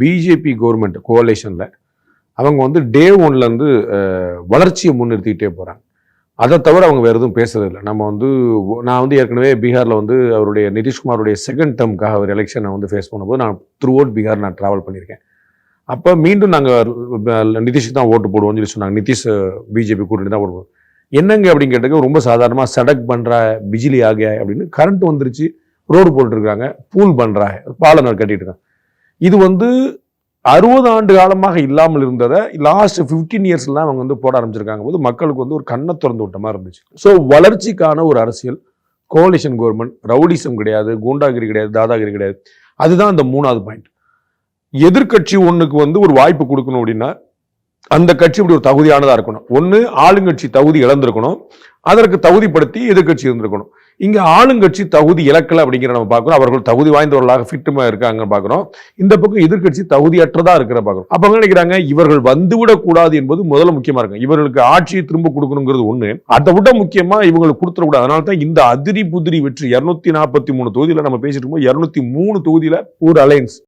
BJP government கோலேஷன்ல அவங்க வந்து டே ஒன்லேருந்து வளர்ச்சியை முன்னிறுத்திக்கிட்டே போகிறாங்க. அதை தவிர அவங்க வேறு எதுவும் பேசுறது இல்லை. நான் வந்து ஏற்கனவே பீகாரில் வந்து அவருடைய நிதிஷ்குமாருடைய செகண்ட் டேர்முக்காக அவர் எலெக்ஷனை வந்து ஃபேஸ் பண்ணும்போது நான் த்ரூ அவுட் பீகார் நான் ட்ராவல் பண்ணியிருக்கேன். அப்போ மீண்டும் நாங்கள் நிதிஷுக்கு தான் ஓட்டு போடுவோம்னு சொல்லி சொன்னாங்க. நிதிஷ் பிஜேபி கூட்டணி தான் ஓட்டு போடுவோம். என்னங்க அப்படின்னு கேட்டதுக்கு ரொம்ப சாதாரணமாக சடக் பண்ணுறா பிஜிலி ஆகியா அப்படின்னு கரண்ட் வந்துருச்சு, ரோடு போட்டுருக்காங்க, பூல் பண்ணுறா, பாலம் கட்டிட்டு இருக்காங்க. இது வந்து 60 ஆண்டு காலமாக இல்லாமல் இருந்ததை லாஸ்ட் 15 இயர்ஸ்லாம் அவங்க வந்து போட ஆரம்பிச்சிருக்காங்க போது மக்களுக்கு வந்து ஒரு கண்ணை திறந்து விட்ட மாதிரி இருந்துச்சு. ஸோ வளர்ச்சிக்கான ஒரு அரசியல், கோலிஷன் கவர்மெண்ட், ரவுடிசம் கிடையாது, கூண்டாகிரி கிடையாது, தாதாகிரி கிடையாது. அதுதான் அந்த 3வது பாயிண்ட். எதிர்கட்சி ஒன்றுக்கு வந்து ஒரு வாய்ப்பு கொடுக்கணும் அப்படின்னா அந்த கட்சி இப்படி ஒரு தகுதியானதாக இருக்கணும். ஒன்று ஆளுங்கட்சி தகுதி இழந்திருக்கணும், அதற்கு தகுதிப்படுத்தி எதிர்கட்சி இருந்திருக்கணும். இங்கே ஆளுங்கட்சி தகுதி இழக்கலை அப்படிங்கிற நம்ம பார்க்குறோம். அவர்கள் தகுதி வாய்ந்தவர்களாக ஃபிட்டுமாக இருக்காங்க பார்க்குறோம். இந்த பக்கம் எதிர்கட்சி தகுதியற்றதாக இருக்கிற பார்க்குறோம். அப்போ நினைக்கிறாங்க இவர்கள் வந்துவிடக்கூடாது என்பது முதல்ல முக்கியமாக இருக்கும். இவர்களுக்கு ஆட்சியை திரும்ப கொடுக்கணுங்கிறது ஒன்று, அதை விட முக்கியமாக இவங்களுக்கு கொடுத்துடக்கூடாது. அதனால தான் இந்த அதிரி புதிரி வெற்றி 243 தொகுதியில் நம்ம பேசிட்டு இருக்கோம். 203 தொகுதியில் ஒரு அலையன்ஸ்